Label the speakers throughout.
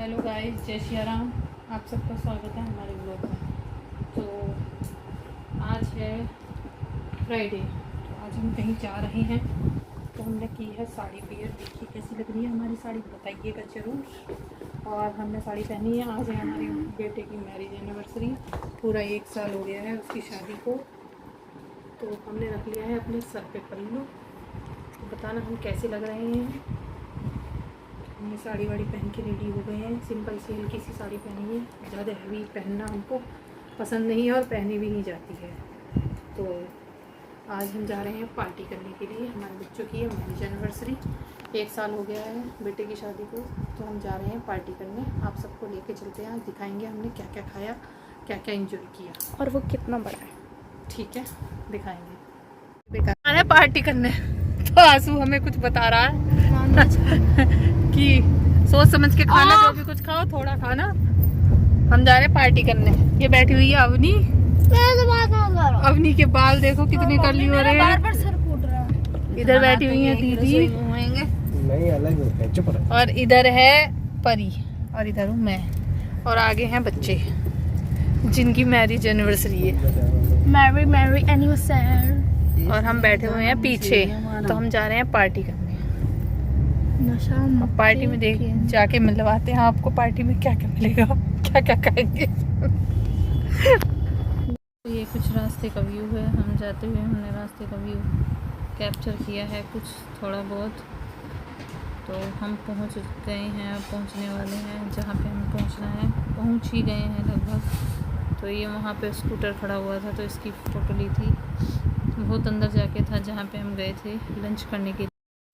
Speaker 1: Hello guys, जय श्री राम। आप सबका स्वागत है हमारे ब्लॉग में। तो आज है फ्राइडे, तो आज हम कहीं जा रहे हैं। तो हमने की है साड़ी वेयर। देखिए कैसी लग रही है हमारी साड़ी, बताइएगा ज़रूर। और हमने साड़ी पहनी है। आज है हमारे बेटे की मैरिज एनिवर्सरी, पूरा 1 साल हो गया है उसकी शादी को। तो हमने रख लिया है अपने सर पे पल्लू। तो बताना हम कैसे लग रहे हैं। हमने साड़ी वाड़ी पहन के रेडी हो गए हैं। सिंपल सी हल्की सी साड़ी पहनी है, ज़्यादा हैवी पहनना हमको पसंद नहीं है और पहनी भी नहीं जाती है। तो आज हम जा रहे हैं पार्टी करने के लिए। हमारे बच्चों की है मैरिज एनिवर्सरी, 1 साल हो गया है बेटे की शादी को। तो हम जा रहे हैं पार्टी करने। आप सबको लेके चलते हैं, आज दिखाएंगे हमने क्या क्या खाया, क्या क्या एंजॉय किया
Speaker 2: और वो कितना बड़ा है।
Speaker 1: ठीक है, दिखाएंगे। बेकार है पार्टी करने। तो आंसू हमें कुछ बता रहा है कि सोच समझ के खाना, जो भी कुछ खाओ थोड़ा खाना। हम जा रहे हैं पार्टी करने। ये बैठी हुई है अवनी। अवनी के बाल देखो कितने कर्ली हो रहे हैं।
Speaker 2: बार सर फूट रहा है।
Speaker 1: इधर बैठी हुई है दीदी,
Speaker 3: नहीं अलग है, चुप रह।
Speaker 1: और इधर है परी, और इधर हूँ मैं, और आगे हैं बच्चे जिनकी मैरिज एनिवर्सरी है।
Speaker 2: मैरी एनिवर्सरी।
Speaker 1: और हम बैठे हुए हैं पीछे। तो हम जा रहे हैं पार्टी करने। अब पार्टी में देख जाके मिलवाते हैं आपको, पार्टी में क्या क्या मिलेगा, क्या क्या खाएंगे। तो ये कुछ रास्ते का व्यू है। हम जाते हुए हमने रास्ते का व्यू कैप्चर किया है कुछ थोड़ा बहुत। तो हम पहुंच गए हैं, पहुंचने वाले हैं जहाँ पे हमें पहुंचना है। पहुंच ही गए हैं लगभग। तो ये वहाँ पे स्कूटर खड़ा हुआ था, तो इसकी फ़ोटो ली थी। बहुत अंदर जाके था जहाँ पे हम गए थे लंच करने के लिए।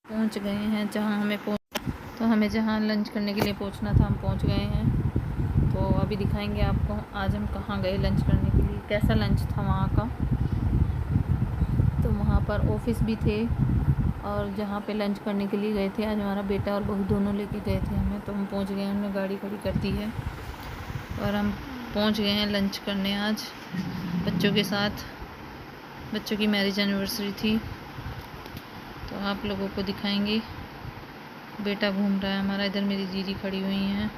Speaker 1: पहुँच गए हैं जहाँ हमें तो हमें जहाँ लंच करने के लिए पहुँचना था, हम पहुँच गए हैं। तो अभी दिखाएंगे आपको आज हम कहाँ गए लंच करने के लिए, कैसा लंच था वहाँ का। तो वहाँ पर ऑफिस भी थे, और जहाँ पे लंच करने के लिए गए थे आज हमारा बेटा और बहू दोनों लेके गए थे हमें। तो हम पहुँच गए, हमने गाड़ी खड़ी कर दी है और हम पहुँच गए हैं लंच करने आज बच्चों के साथ। बच्चों की मैरिज एनिवर्सरी थी, तो आप लोगों को दिखाएंगे। बेटा घूम रहा है हमारा, इधर मेरी दीदी खड़ी हुई हैं।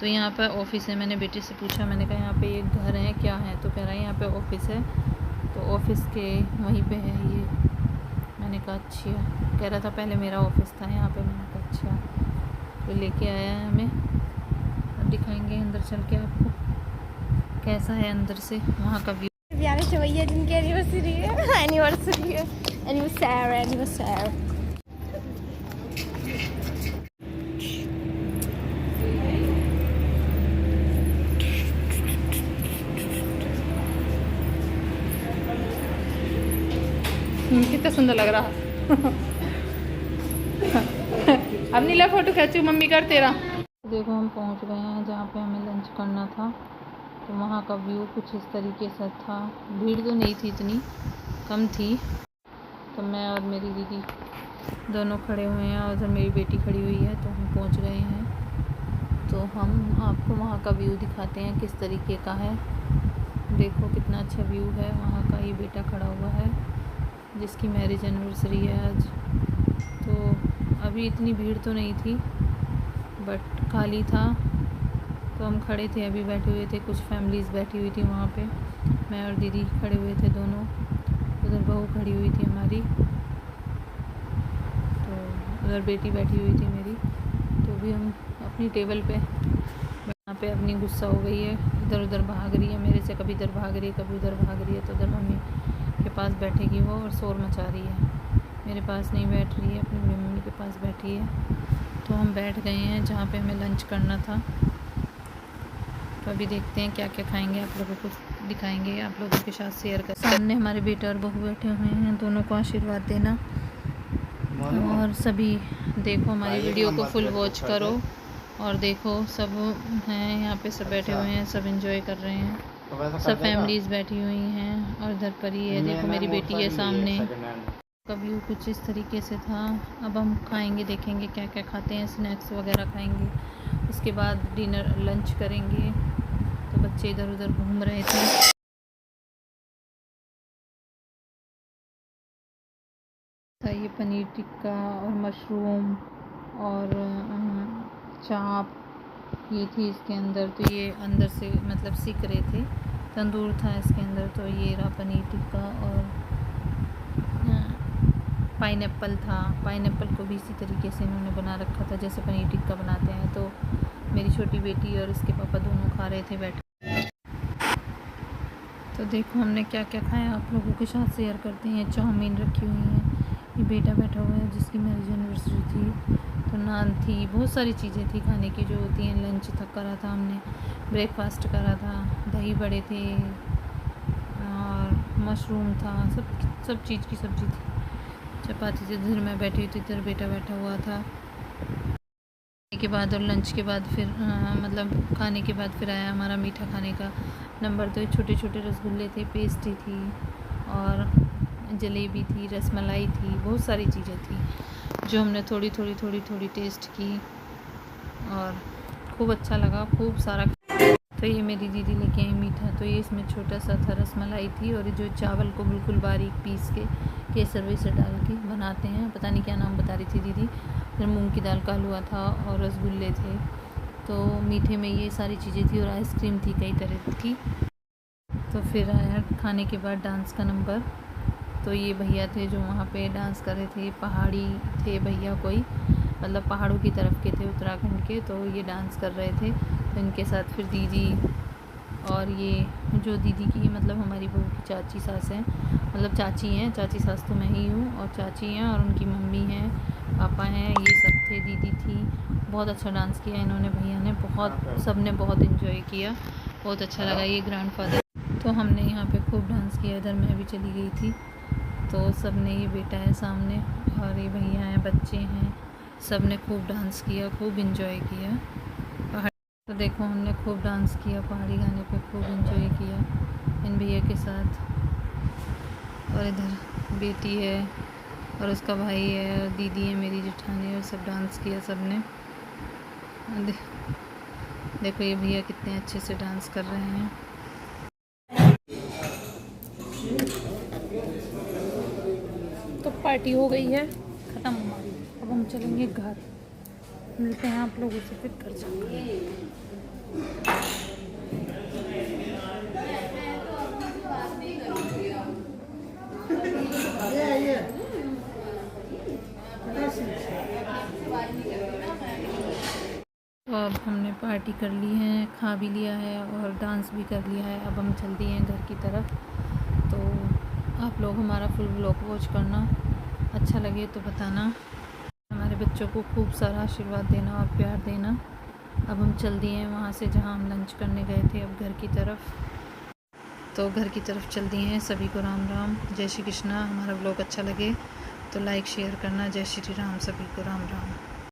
Speaker 1: तो यहाँ पर ऑफिस है। मैंने बेटे से पूछा, मैंने कहा यहाँ पे ये घर है क्या है, तो कह रहा है यहाँ पे ऑफिस है। तो ऑफिस के वहीं पे है ये। मैंने कहा अच्छा। कह रहा था पहले मेरा ऑफिस था यहाँ पे। मैंने कहा अच्छा। तो लेके आया है हमें, अब दिखाएंगे अंदर चल के आपको कैसा है अंदर से वहाँ का व्यू।
Speaker 2: भैया जिनकी एनिवर्सरी है, एनिवर्सरी।
Speaker 1: कितना सुंदर लग रहा। अब नीला फोटो खींचू मम्मी कर तेरा। देखो हम पहुंच गए हैं जहाँ पे हमें लंच करना था। तो वहाँ का व्यू कुछ इस तरीके से था। भीड़ तो नहीं थी, इतनी कम थी। तो मैं और मेरी दीदी दोनों खड़े हुए हैं, और उधर मेरी बेटी खड़ी हुई है। तो हम पहुँच गए हैं। तो हम आपको वहाँ का व्यू दिखाते हैं किस तरीके का है। देखो कितना अच्छा व्यू है वहाँ का। ये बेटा खड़ा हुआ है जिसकी मैरिज एनिवर्सरी है आज। तो अभी इतनी भीड़ तो नहीं थी, बट खाली था। तो हम खड़े थे, अभी बैठे हुए थे, कुछ फैमिलीज़ बैठी हुई थी वहाँ पे। मैं और दीदी खड़े हुए थे दोनों, उधर बहू खड़ी हुई थी हमारी, तो उधर बेटी बैठी हुई थी मेरी। तो भी हम अपनी टेबल पे यहाँ पे अपनी गुस्सा हो गई है, इधर उधर भाग रही है मेरे से, कभी इधर भाग रही है कभी उधर भाग रही है। तो उधर मम्मी के पास बैठेगी वो और शोर मचा रही है। मेरे पास नहीं बैठ रही है, अपनी मम्मी के पास बैठी है। तो हम बैठ गए हैं जहाँ पे हमें लंच करना था। तो अभी देखते हैं क्या क्या खाएंगे, आप लोगों को दिखाएंगे, आप लोगों के साथ शेयर कर। सामने हमारे बेटे और बहू बैठे हुए हैं, दोनों को आशीर्वाद देना। और सभी देखो हमारी वीडियो को फुल वॉच करो, और देखो सब हैं यहाँ पे, सब बैठे हुए हैं, सब एंजॉय कर रहे हैं, सब फैमिलीज़ बैठी हुई हैं। और इधर पर ही है, देखो मेरी बेटी है सामने। का व्यू कुछ इस तरीके से था। अब हम खाएंगे, देखेंगे क्या क्या खाते हैं, स्नैक्स वगैरह खाएंगे, उसके बाद डिनर लंच करेंगे। तो बच्चे इधर उधर घूम रहे थे। ये पनीर टिक्का और मशरूम और चाप ये थी इसके अंदर, तो ये अंदर से मतलब सीख रहे थे, तंदूर था इसके अंदर। तो ये रहा पनीर टिक्का, और पाइनएप्पल था। पाइनएप्पल को भी इसी तरीके से इन्होंने बना रखा था जैसे पनीर टिक्का बनाते हैं। तो मेरी छोटी बेटी और इसके पापा दोनों खा रहे थे बैठ। तो देखो हमने क्या क्या खाया, आप लोगों के साथ शेयर करते हैं। चाउमीन रखी हुई है, ये बेटा बैठा हुआ है जिसकी मैरिज एनिवर्सरी थी। तो नान थी, बहुत सारी चीज़ें थी खाने की जो होती हैं। लंच तक करा था हमने, ब्रेकफास्ट करा था, दही बड़े थे और मशरूम था, सब चीज़ की सब्ज़ी थी, चपाती थी। इधर मैं बैठी हुई थी, इधर बेटा बैठा हुआ था। के बाद और लंच के बाद फिर मतलब खाने के बाद फिर आया हमारा मीठा खाने का नंबर। तो छोटे छोटे रसगुल्ले थे, पेस्ट्री थी और जलेबी थी, रसमलाई थी, बहुत सारी चीज़ें थी जो हमने थोड़ी थोड़ी टेस्ट की और खूब अच्छा लगा, खूब सारा। तो ये मेरी दीदी लेके आई मीठा। तो ये इसमें छोटा सा था, रसमलाई थी, और जो चावल को बिल्कुल बारीक पीस के केसर वेसर डाल के बनाते हैं, पता नहीं क्या नाम बता रही थी दीदी। फिर मूंग की दाल का हलवा था और रसगुल्ले थे। तो मीठे में ये सारी चीज़ें थी और आइसक्रीम थी कई तरह की। तो फिर आया खाने के बाद डांस का नंबर। तो ये भैया थे जो वहाँ पे डांस कर रहे थे, पहाड़ी थे भैया, कोई मतलब पहाड़ों की तरफ के थे, उत्तराखंड के। तो ये डांस कर रहे थे, तो इनके साथ फिर दीदी और ये जो दीदी की मतलब हमारी बहू की चाची सास हैं, मतलब चाची हैं, चाची सास तो मैं ही हूँ, और चाची हैं और उनकी मम्मी हैं, पापा हैं, ये सब थे, दीदी थी। बहुत अच्छा डांस किया इन्होंने, भैया ने बहुत, सब ने बहुत इन्जॉय किया, बहुत अच्छा लगा। ये ग्रैंडफादर, तो हमने यहाँ पे खूब डांस किया। इधर मैं भी चली गई थी, तो सब ने, ये बेटा है सामने और ये भैया हैं, बच्चे हैं, सब ने खूब डांस किया, खूब इन्जॉय किया। तो देखो हमने खूब डांस किया, पहाड़ी गाने पे खूब एंजॉय किया इन भैया के साथ। और इधर बेटी है और उसका भाई है और दीदी है मेरी जेठानी, और सब डांस किया सब ने। देखो ये भैया कितने अच्छे से डांस कर रहे हैं। तो पार्टी हो गई है ख़त्म हमारी, अब हम चलेंगे घर। मिलते हैं आप लोगों से फिर घर जाकर। तो अब हमने पार्टी कर ली है, खा भी लिया है और डांस भी कर लिया है। अब हम चल दिए हैं घर की तरफ। तो आप लोग हमारा फुल व्लॉग वॉच करना, अच्छा लगे तो बताना, हमारे बच्चों को खूब सारा आशीर्वाद देना और प्यार देना। अब हम चल दिए हैं वहाँ से जहाँ हम लंच करने गए थे, अब घर की तरफ। तो घर की तरफ चल दिए हैं। सभी को राम राम, जय श्री कृष्णा। हमारा व्लॉग अच्छा लगे तो लाइक शेयर करना। जय श्री राम, सभी को राम राम।